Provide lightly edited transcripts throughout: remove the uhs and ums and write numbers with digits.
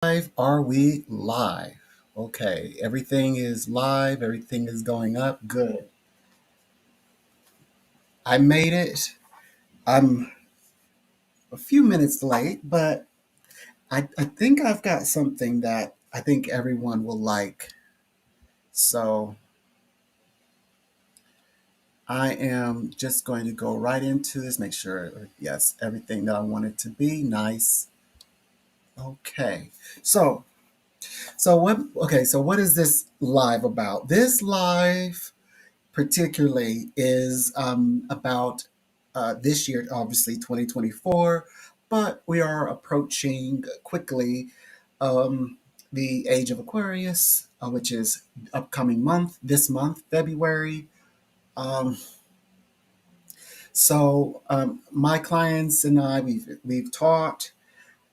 Live? Are we live? Okay, everything is live, everything is going up. Good. I made it. I'm a few minutes late, but I think I've got something that I think everyone will like. So I am just going to go right into this, make sure, yes, everything that I want it to be nice. Okay. So, so what is this live about? This live particularly is about this year, obviously 2024, but we are approaching quickly um, the Age of Aquarius, which is upcoming month, this month, February. Um, my clients and I, we've taught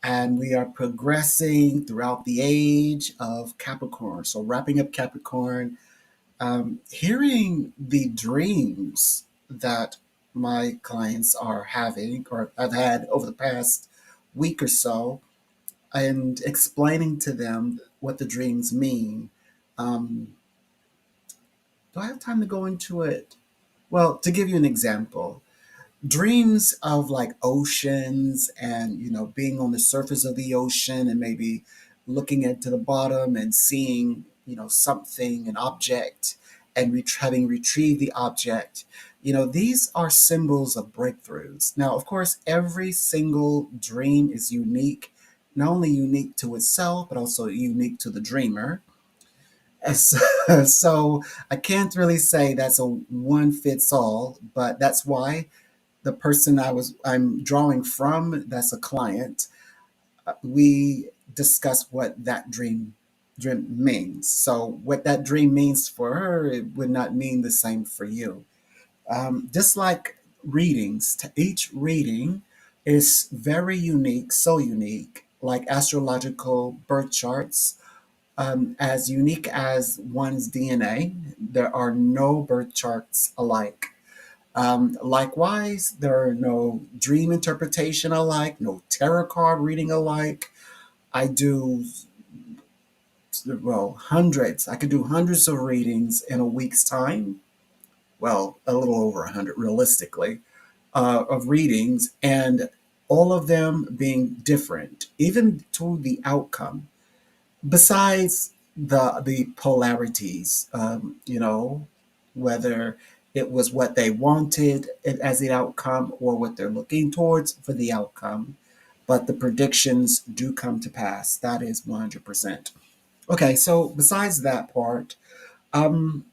and we are progressing throughout the age of Capricorn. So wrapping up Capricorn, hearing the dreams that my clients are having or I've had over the past week or so, and explaining to them what the dreams mean. Um, do I have time to go into it? Well, to give you an example, dreams of like oceans and being on the surface of the ocean and maybe looking into the bottom and seeing something, an object, and having retrieved the object. These are symbols of breakthroughs. Now, of course, every single dream is unique, not only unique to itself but also unique to the dreamer. So I can't really say that's a one fits all, but that's why the person I'm drawing from, that's a client, we discuss what that dream means. So what that dream means for her, it would not mean the same for you. Just like readings, each reading is very unique, so unique, like astrological birth charts. As unique as one's DNA, there are no birth charts alike. Likewise, there are no dream interpretation alike, no tarot card reading alike. I do, well, hundreds. I could do hundreds of readings in a week's time. Well, a little over 100 realistically, of readings, and all of them being different, even to the outcome. Besides the polarities, whether it was what they wanted as the outcome or what they're looking towards for the outcome, but the predictions do come to pass. That is 100%. Okay, so besides that part, um,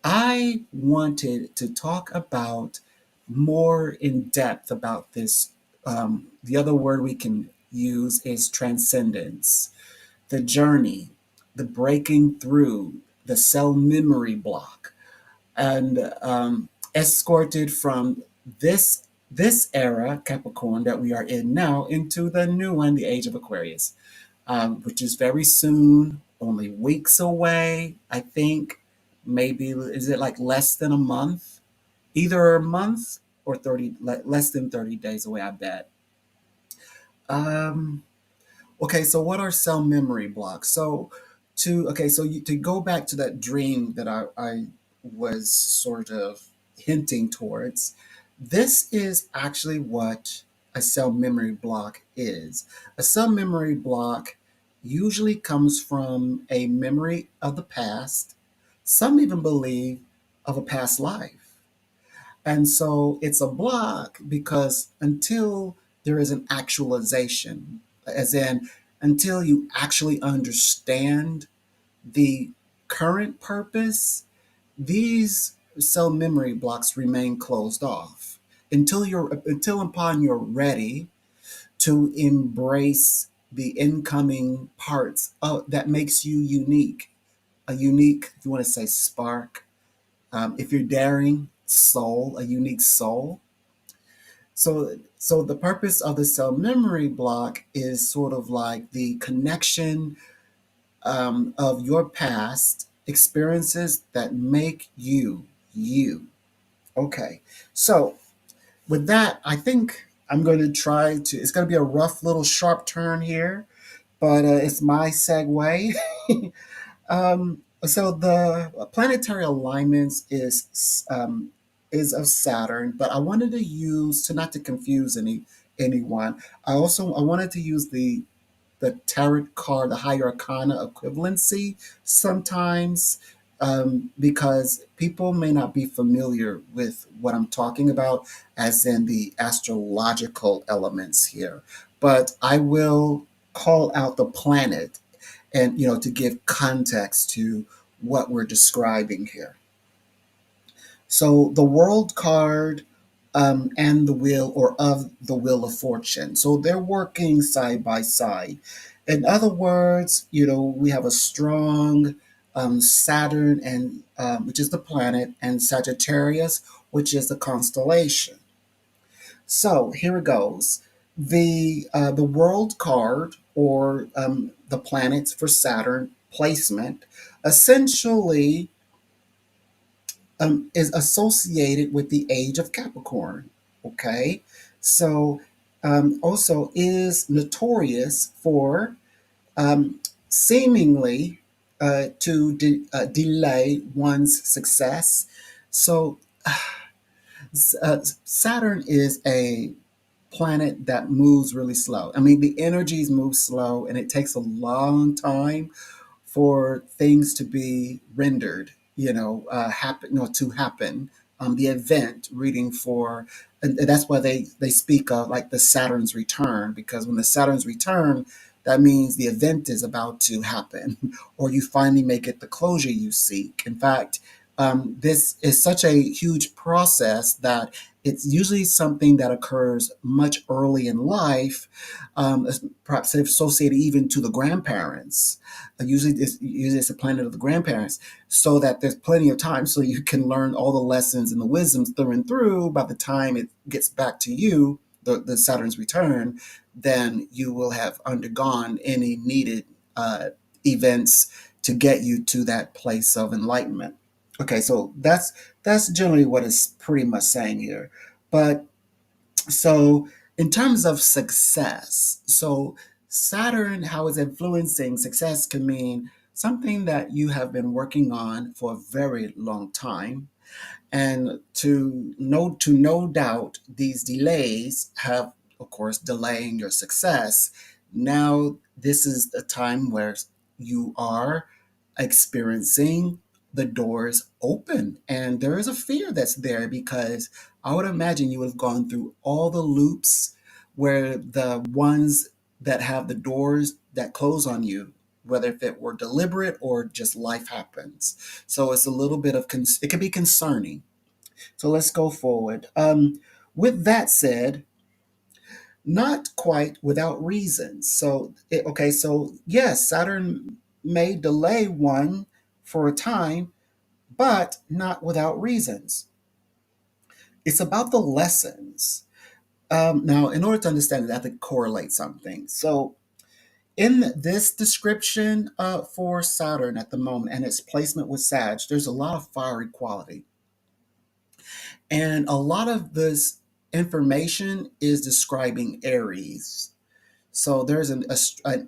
I wanted to talk about more in depth about this. The other word we can use is transcendence, the journey, the breaking through, the cell memory block, and escorted from this era, Capricorn, that we are in now, into the new one, the Age of Aquarius, which is very soon, only weeks away. I think maybe is it like less than a month, either a month or less than 30 days away. I bet. Um, Okay, so what are cell memory blocks? To go back to that dream that I was sort of hinting towards, this is actually what a cell memory block is. A cell memory block usually comes from a memory of the past. Some even believe of a past life. And so it's a block because until there is an actualization, as in until you actually understand the current purpose, these cell memory blocks remain closed off until upon you're ready to embrace the incoming parts that makes you unique, a unique, if you want to say spark, if you're daring, soul, a unique soul. So the purpose of the cell memory block is sort of like the connection of your past experiences that make you you. Okay, so with that, I think I'm going to try to. It's going to be a rough little sharp turn here but it's my segue. So the planetary alignments is of Saturn, but I wanted to use to not to confuse anyone. I wanted to use the tarot card, the higher arcana equivalency sometimes, because people may not be familiar with what I'm talking about, as in the astrological elements here. But I will call out the planet, and to give context to what we're describing here. So the world card, and the wheel, or of the wheel of fortune. So they're working side by side. In other words, we have a strong Saturn, and which is the planet, and Sagittarius, which is the constellation. So here it goes. The world card, or the planets for Saturn placement, essentially is associated with the age of Capricorn. Okay, so also is notorious for um, seemingly delay one's success. So Saturn is a planet that moves really slow. I mean, the energies move slow, and it takes a long time for things to be rendered, to happen. The event reading for, and that's why they speak of like the Saturn's return, because when the Saturn's return, that means the event is about to happen, or you finally may get the closure you seek. In fact, this is such a huge process that it's usually something that occurs much early in life, perhaps associated even to the grandparents. Usually it's a planet of the grandparents, so that there's plenty of time so you can learn all the lessons and the wisdoms through and through. By the time it gets back to you, the Saturn's return, then you will have undergone any needed events to get you to that place of enlightenment. Okay, so that's generally what it's pretty much saying here. But so, in terms of success, so Saturn, how it's influencing success can mean something that you have been working on for a very long time, and to no doubt these delays have, of course, delaying your success. Now this is a time where you are experiencing the doors open, and there is a fear that's there, because I would imagine you have gone through all the loops where the ones that have the doors that close on you, whether if it were deliberate or just life happens. So it's a little bit of it can be concerning. So let's go forward. With that said, not quite without reasons. Okay, so yes, Saturn may delay one for a time, but not without reasons. It's about the lessons. Now, in order to understand it, I have to correlate something. So, in this description for Saturn at the moment and its placement with Sag, there's a lot of fiery quality. And a lot of this information is describing Aries. So there's an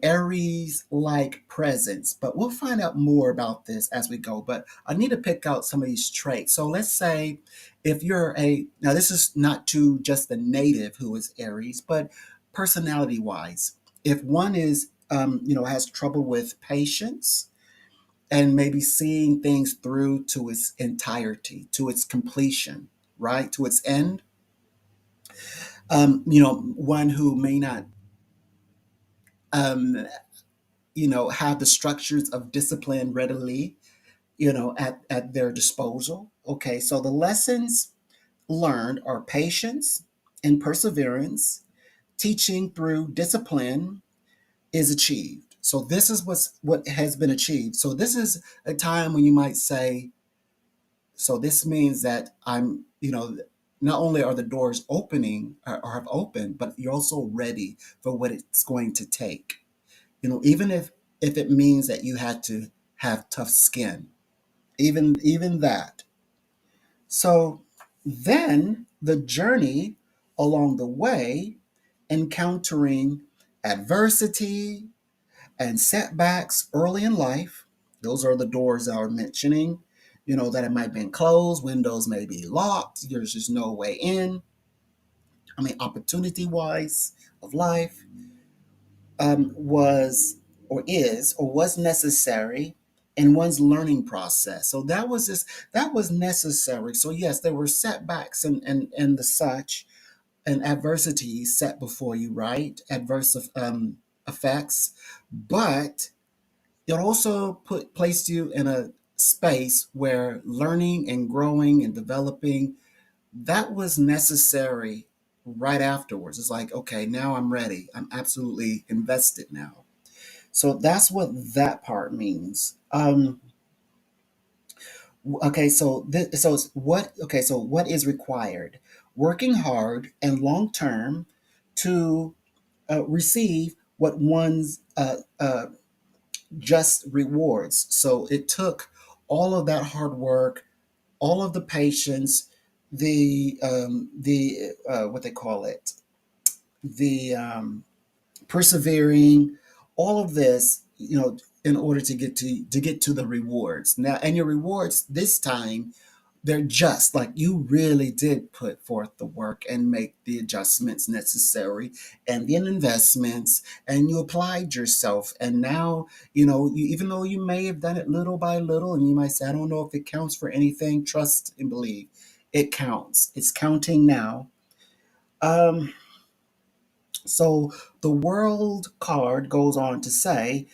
Aries like presence, but we'll find out more about this as we go. But I need to pick out some of these traits. So let's say if now this is not to just the native who is Aries, but personality wise, if one is, has trouble with patience, and maybe seeing things through to its entirety, to its completion, right? To its end. One who may not, um, have the structures of discipline readily, at their disposal. Okay, so the lessons learned are patience and perseverance. Teaching through discipline is achieved. So this is what has been achieved. So this is a time when you might say, so this means that not only are the doors opening or have opened, but you're also ready for what it's going to take. Even if it means that you had to have tough skin, even that. So then the journey along the way, encountering adversity, and setbacks early in life. Those are the doors that are mentioning, that it might have been closed, windows may be locked, there's just no way in. I mean, opportunity wise of life, was or is or was necessary in one's learning process. So that was necessary. So yes, there were setbacks and the such and adversities set before you, right? Adverse effects, but it also placed you in a space where learning and growing and developing, that was necessary right afterwards. It's like, okay, now I'm ready. I'm absolutely invested now. So that's what that part means. Okay, so what is required? Working hard and long term to receive what one's just rewards. So it took all of that hard work, all of the patience, the what they call it, the persevering, all of this, in order to get to the rewards. Now, and your rewards this time, they're just like you really did put forth the work and make the adjustments necessary and the investments, and you applied yourself. And now, even though you may have done it little by little, and you might say, I don't know if it counts for anything, trust and believe it counts. It's counting now. Um, so the world card goes on to say,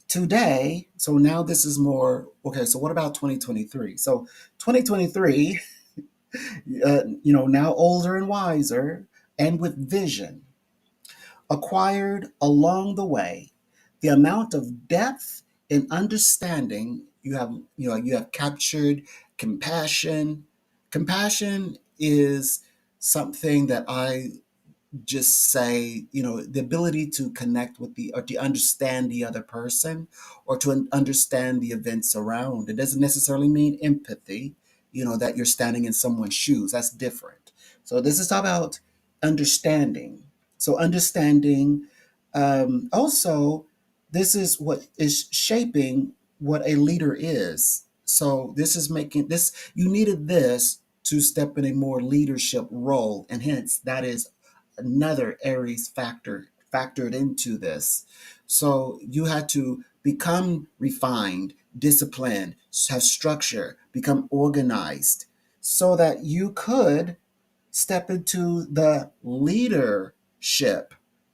today, so now this is more, okay, so what about 2023? So 2023, now older and wiser and with vision acquired along the way, the amount of depth and understanding you have captured. Compassion is something that I just say, the ability to connect with or to understand the other person, or to understand the events around. It doesn't necessarily mean empathy, that you're standing in someone's shoes. That's different. So this is about understanding. So understanding, also, this is what is shaping what a leader is. So this is making this, you needed this to step in a more leadership role, and hence that is another Aries factor factored into this. So you had to become refined, disciplined, have structure, become organized, so that you could step into the leadership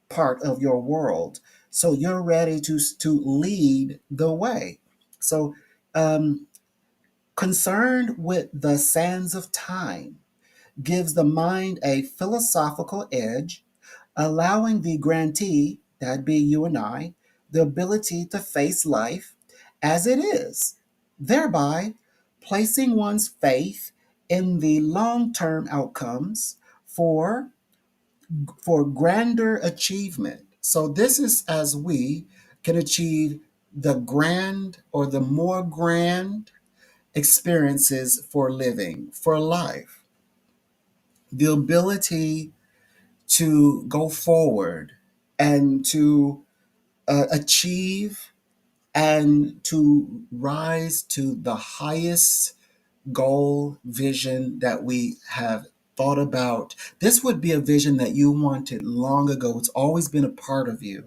part of your world. So you're ready to lead the way. So, concerned with the sands of time gives the mind a philosophical edge, allowing the grantee, that be you and I, the ability to face life as it is, thereby placing one's faith in the long term outcomes for, grander achievement. So, this is as we can achieve the grand or the more grand experiences for living, for life, the ability to go forward and to achieve and to rise to the highest goal vision that we have thought about. This would be a vision that you wanted long ago. It's always been a part of you.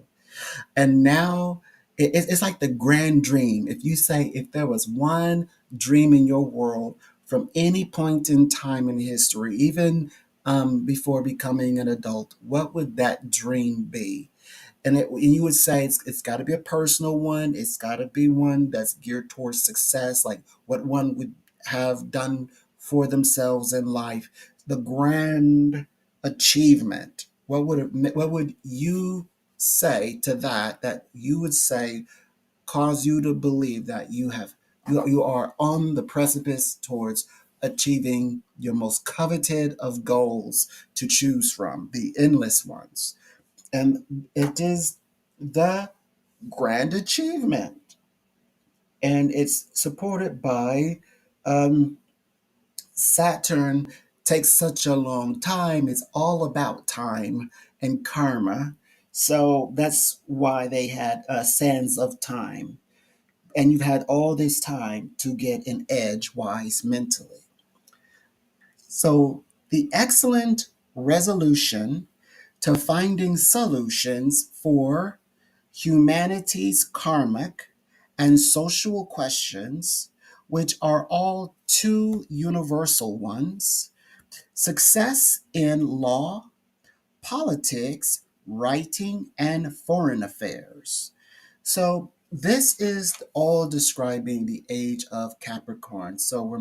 And now it's like the grand dream. If you say, if there was one dream in your world from any point in time in history, even before becoming an adult, what would that dream be? And you would say it's got to be a personal one. It's got to be one that's geared towards success, like what one would have done for themselves in life. The grand achievement. What would you say to that? That you would say cause you to believe that you are on the precipice towards achieving your most coveted of goals to choose from, the endless ones. And it is the grand achievement. And it's supported by um, Saturn. Takes such a long time. It's all about time and karma. So that's why they had sands of time. And you've had all this time to get an edge wise mentally. So the excellent resolution to finding solutions for humanity's karmic and social questions, which are all two universal ones: success in law, politics, writing, and foreign affairs. So this is all describing the age of Capricorn. So we're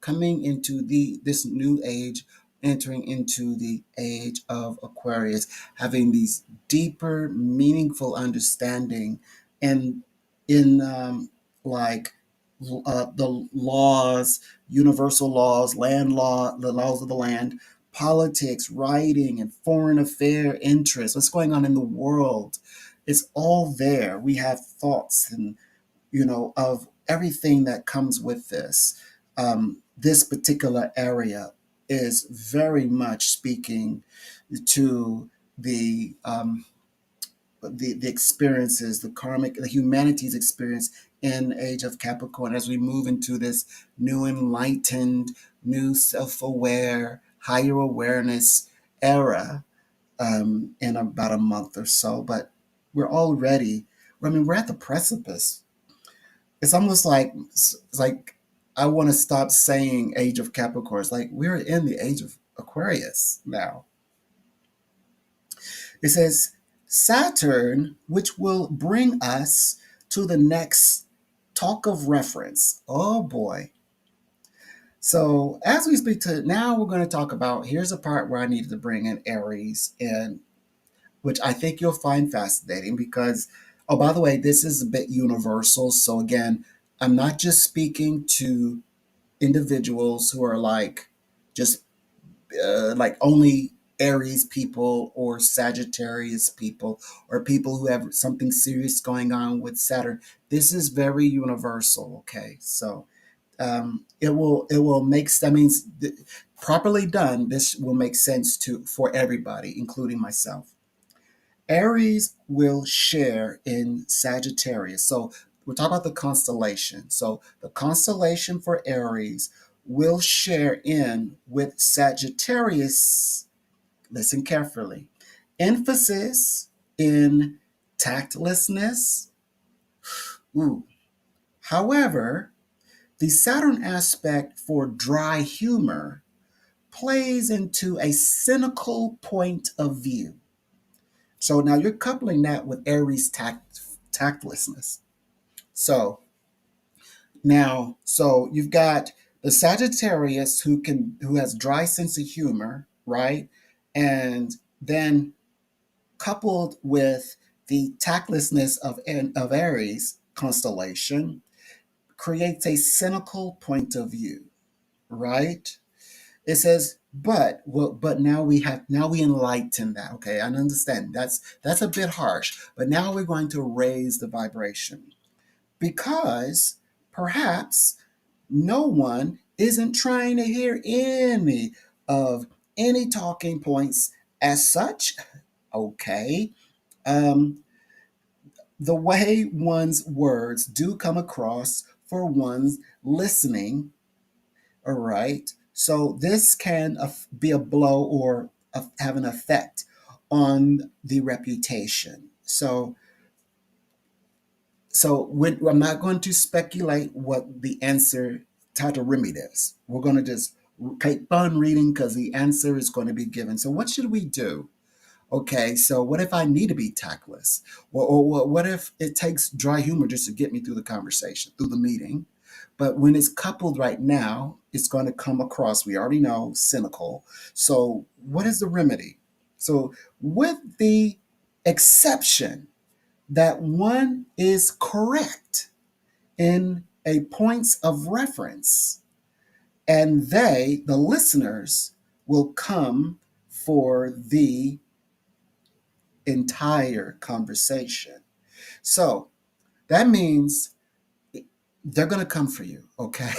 coming into this new age, entering into the age of Aquarius, having these deeper, meaningful understanding, and in like the laws, universal laws, land law, the laws of the land, politics, writing, and foreign affair interests. What's going on in the world? It's all there. We have thoughts and of everything that comes with this. This particular area is very much speaking to the experiences, the karmic, the humanity's experience in Age of Capricorn as we move into this new enlightened, new self-aware, higher awareness era in about a month or so. But we're already, I mean, we're at the precipice. It's almost like I want to stop saying Age of Capricorn. It's like we're in the Age of Aquarius now. It says Saturn, which will bring us to the next talk of reference. Oh boy. So as we speak to now, we're going to talk about, here's a part where I needed to bring in Aries, and which I think you'll find fascinating because, oh, by the way, this is a bit universal. So again, I'm not just speaking to individuals who are just like only Aries people or Sagittarius people or people who have something serious going on with Saturn. This is very universal. Okay, so it will make, that means properly done. This will make sense to for everybody, including myself. Aries will share in Sagittarius. So we're talking about the constellation. So the constellation for Aries will share in with Sagittarius. Listen carefully. Emphasis in tactlessness. Ooh. However, the Saturn aspect for dry humor plays into a cynical point of view. So now you're coupling that with Aries tactlessness. So so you've got the Sagittarius who has dry sense of humor, right? And then coupled with the tactlessness of Aries constellation creates a cynical point of view, right? It says, but now we enlighten that. Okay, I understand that's a bit harsh, but now we're going to raise the vibration because perhaps no one isn't trying to hear of any talking points as such. Okay, um, the way one's words do come across for one's listening. All right. So this can be a blow or have an effect on the reputation. So I'm not going to speculate what the answer, how to remedy this. We're going to just keep on reading because the answer is going to be given. So what should we do? Okay, so what if I need to be tactless? Or what if it takes dry humor just to get me through the conversation, through the meeting? But when it's coupled right now, it's going to come across, we already know, cynical. So what is the remedy? So with the exception that one is correct in a points of reference, and the listeners, will come for the entire conversation. So that means they're going to come for you, okay?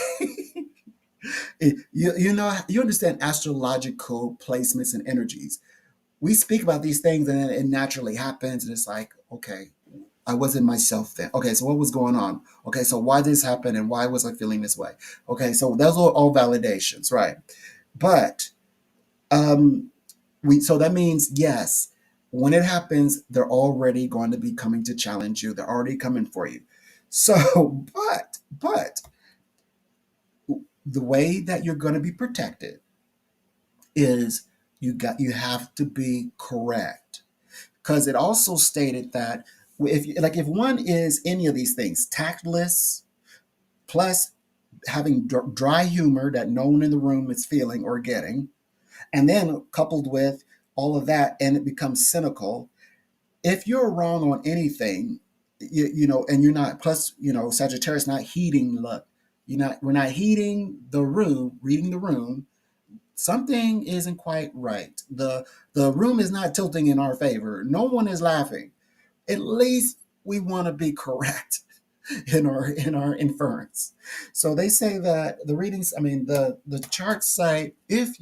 You understand astrological placements and energies. we speak about these things and then it naturally happens, and it's like, okay, I wasn't myself then. Okay, so what was going on? Okay, so why this happened and why was I feeling this way? Okay, so those are all validations, right? But um we so that means yes, when it happens, they're already going to be coming to challenge you. They're already coming for you. So, but the way that you're going to be protected is you have to be correct, because it also stated that if one is any of these things, tactless plus having dry humor that no one in the room is feeling or getting, and then coupled with all of that, and it becomes cynical. If you're wrong on anything, and you're not, plus, Sagittarius not heeding, look, we're not heeding the room, reading the room. Something isn't quite right. The room is not tilting in our favor. No one is laughing. At least we want to be correct in our inference. So they say that the readings, I mean, the charts say, if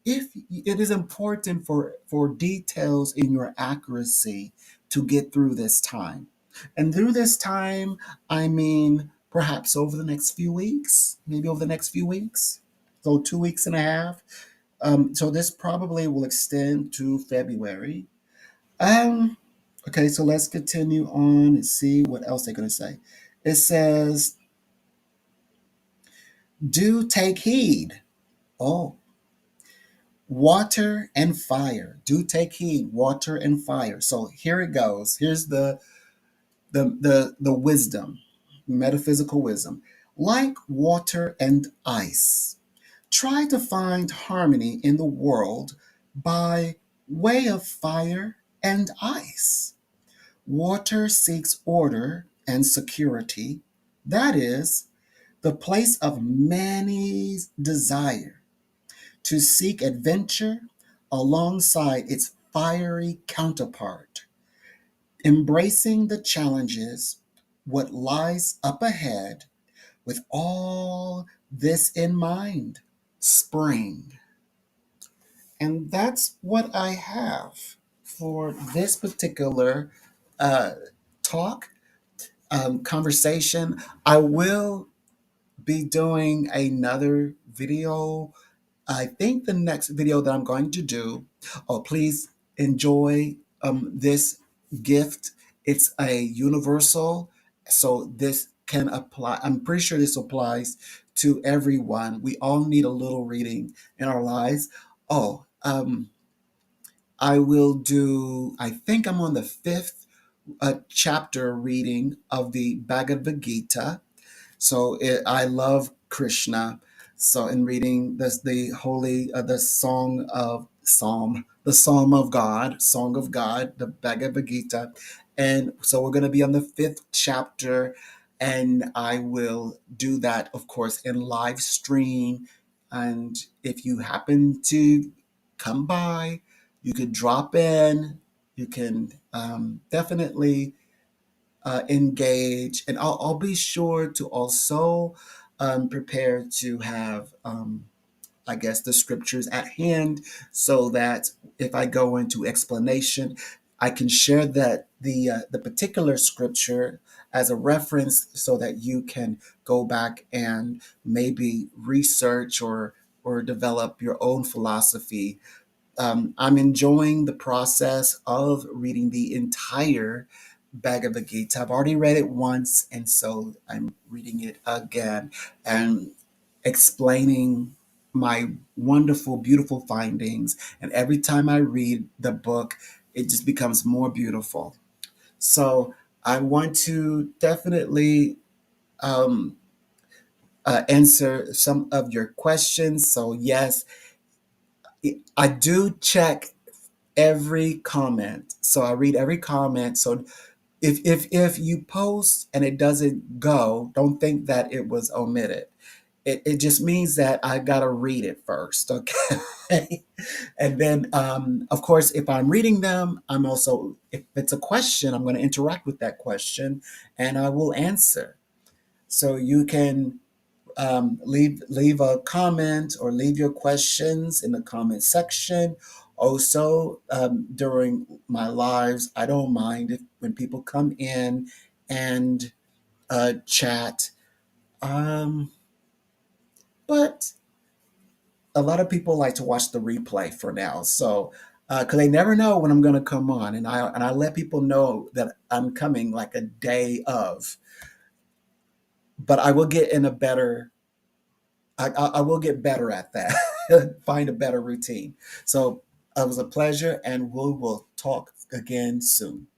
it is important for details in your accuracy to get through this time. And through this time, I mean perhaps over the next few weeks, maybe over the next few weeks. So 2 weeks and a half. So this probably will extend to February. Um, okay, so let's continue on and see what else they're going to say. It says, do take heed. Oh, water and fire. Do take heed, water and fire. So here it goes. Here's the wisdom, metaphysical wisdom. Like water and ice, try to find harmony in the world by way of fire and ice. Water seeks order and security. That is the place of man's desire to seek adventure alongside its fiery counterpart, embracing the challenges, what lies up ahead, with all this in mind. Spring. And that's what I have for this particular uh, talk, conversation. I will be doing another video. I think the next video that I'm going to do, oh, please enjoy this gift. It's a universal, so this can apply. I'm pretty sure this applies to everyone. We all need a little reading in our lives. Oh, I will do, I think I'm on the fifth chapter reading of the Bhagavad Gita. So I love Krishna. So in reading this, the holy, the Psalm of God, Song of God, the Bhagavad Gita, and so we're going to be on the fifth chapter, and I will do that, of course, in live stream. And if you happen to come by, you could drop in. You can definitely engage, and I'll be sure to also prepare to have, I guess, the scriptures at hand, so that if I go into explanation, I can share that the particular scripture as a reference, so that you can go back and maybe research or develop your own philosophy. I'm enjoying the process of reading the entire Bhagavad Gita. I've already read it once, and so I'm reading it again and explaining my wonderful, beautiful findings. And every time I read the book, it just becomes more beautiful. So I want to definitely um, answer some of your questions. So, yes, I do check every comment. So I read every comment. So if you post and it doesn't go, don't think that it was omitted. It just means that I gotta read it first, okay? And then, of course, if I'm reading them, I'm also, if it's a question, I'm going to interact with that question, and I will answer. So you can leave a comment or leave your questions in the comment section, Also, during my lives, I don't mind if when people come in and chat. Um, but a lot of people like to watch the replay for now. So, because they never know when I'm going to come on, and I let people know that I'm coming like a day of. But I will get in a better. I will get better at that. Find a better routine. So it was a pleasure, and we will talk again soon.